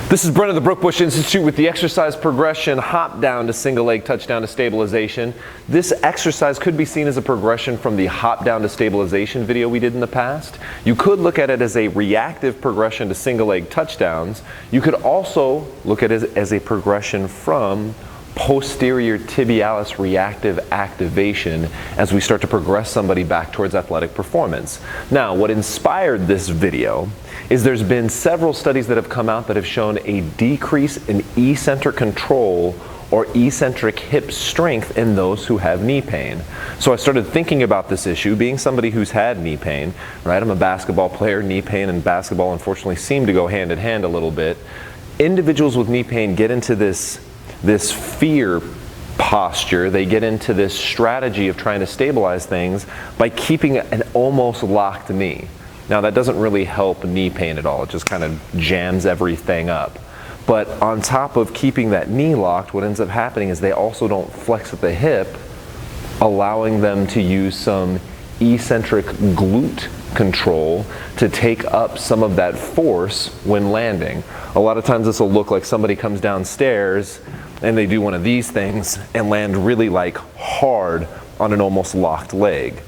This is Brent of the Brookbush Institute with the exercise progression hop down to single leg touchdown to stabilization. This exercise could be seen as a progression from the hop down to stabilization video we did in the past. You could look at it as a reactive progression to single leg touchdowns. You could also look at it as a progression from posterior tibialis reactive activation as we start to progress somebody back towards athletic performance. Now, what inspired this video is there's been several studies that have come out that have shown a decrease in eccentric control or eccentric hip strength in those who have knee pain. So I started thinking about this issue, being somebody who's had knee pain, right? I'm a basketball player. Knee pain and basketball unfortunately seem to go hand in hand a little bit. Individuals with knee pain get into this fear posture. They get into this strategy of trying to stabilize things by keeping an almost locked knee. Now that doesn't really help knee pain at all. It just kind of jams everything up. But on top of keeping that knee locked, what ends up happening is they also don't flex at the hip, allowing them to use some eccentric glute control to take up some of that force when landing. A lot of times this will look like somebody comes downstairs and they do one of these things and land really like hard on an almost locked leg.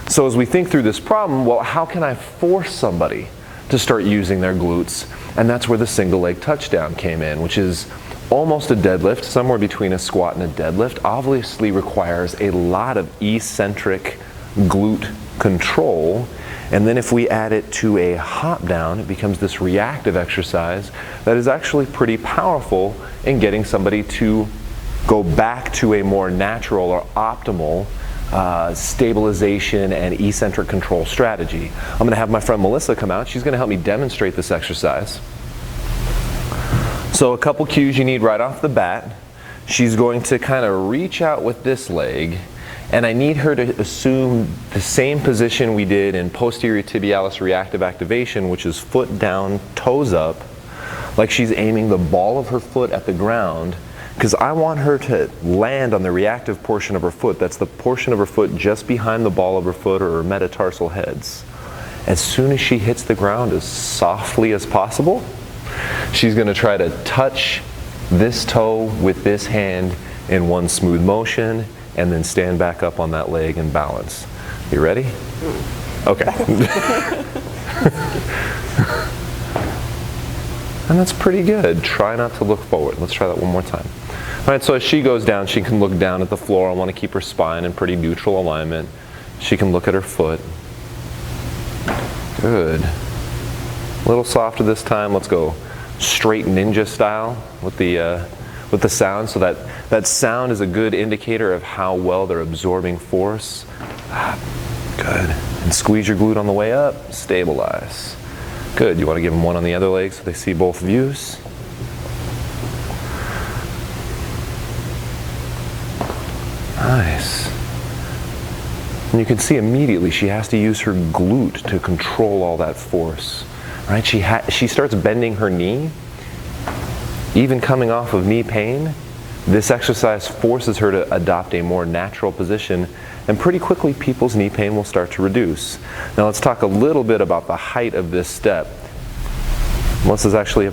So as we think through this problem, well, how can I force somebody to start using their glutes? And that's where the single leg touchdown came in, which is almost a deadlift, somewhere between a squat and a deadlift. Obviously requires a lot of eccentric glute control. And then if we add it to a hop down, it becomes this reactive exercise that is actually pretty powerful in getting somebody to go back to a more natural or optimal stabilization and eccentric control strategy. I'm going to have my friend Melissa come out. She's going to help me demonstrate this exercise. So a couple cues you need right off the bat. She's going to kind of reach out with this leg, and I need her to assume the same position we did in posterior tibialis reactive activation, which is foot down, toes up, like she's aiming the ball of her foot at the ground, because I want her to land on the reactive portion of her foot. That's the portion of her foot just behind the ball of her foot or her metatarsal heads. As soon as she hits the ground as softly as possible, she's going to try to touch this toe with this hand in one smooth motion and then stand back up on that leg and balance. You ready? Okay. And that's pretty good. Try not to look forward. Let's try that one more time. All right, so as she goes down, she can look down at the floor. I want to keep her spine in pretty neutral alignment. She can look at her foot. Good. A little softer this time. Let's go straight ninja style with the sound. So that sound is a good indicator of how well they're absorbing force. Good. And squeeze your glute on the way up. Stabilize. Good. You want to give them one on the other leg so they see both views. Nice. And you can see immediately she has to use her glute to control all that force. Right? She starts bending her knee. Even coming off of knee pain, this exercise forces her to adopt a more natural position, and pretty quickly people's knee pain will start to reduce. Now let's talk a little bit about the height of this step. Melissa's actually a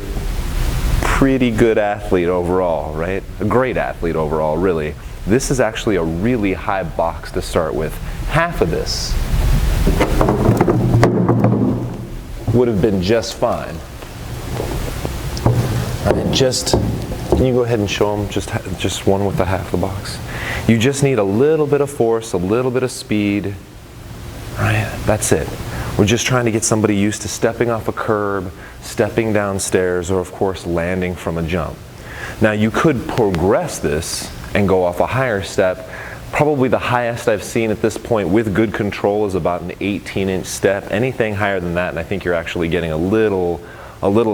pretty good athlete overall, right? A great athlete overall, really. This is actually a really high box to start with. Half of this would have been just fine. Can you go ahead and show them just one with the half the box? You just need a little bit of force, a little bit of speed. Right? That's it. We're just trying to get somebody used to stepping off a curb, stepping downstairs, or of course landing from a jump. Now you could progress this and go off a higher step. Probably the highest I've seen at this point with good control is about an 18-inch step. Anything higher than that, and I think you're actually getting a little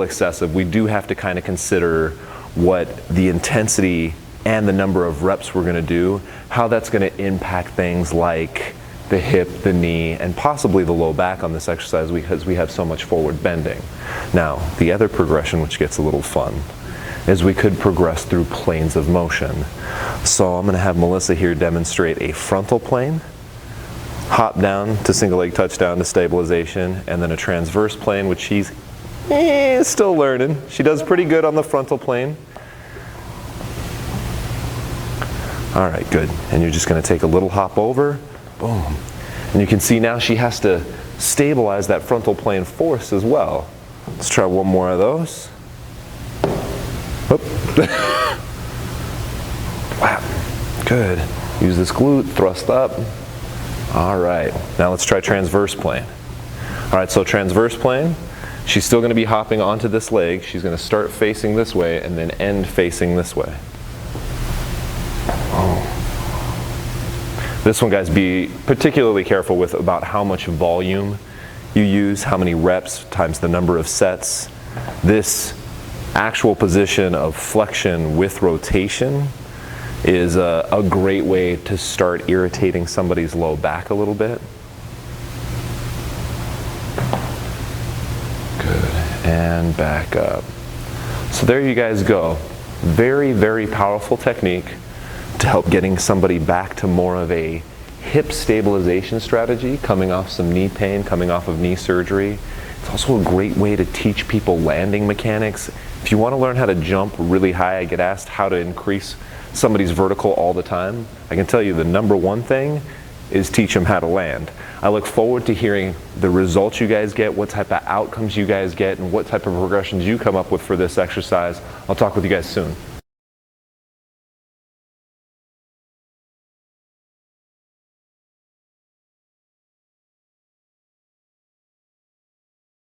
excessive. We do have to kind of consider what the intensity and the number of reps we're going to do, how that's going to impact things like the hip, the knee, and possibly the low back on this exercise because we have so much forward bending. Now, the other progression, which gets a little fun, is we could progress through planes of motion. So I'm going to have Melissa here demonstrate a frontal plane, hop down to single leg touchdown to stabilization, and then a transverse plane, which she's Still learning. She does pretty good on the frontal plane. All right, good. And you're just going to take a little hop over. Boom. And you can see now she has to stabilize that frontal plane force as well. Let's try one more of those. Whoop. Wow. Good. Use this glute, thrust up. All right. Now let's try transverse plane. All right, so transverse plane, she's still going to be hopping onto this leg. She's going to start facing this way and then end facing this way. This one, guys, be particularly careful with about how much volume you use, how many reps times the number of sets. This actual position of flexion with rotation is a great way to start irritating somebody's low back a little bit. Good, and back up. So there you guys go. Very, very powerful technique to help getting somebody back to more of a hip stabilization strategy, coming off some knee pain, coming off of knee surgery. It's also a great way to teach people landing mechanics. If you want to learn how to jump really high, I get asked how to increase somebody's vertical all the time. I can tell you the number one thing is teach them how to land. I look forward to hearing the results you guys get, what type of outcomes you guys get, and what type of progressions you come up with for this exercise. I'll talk with you guys soon.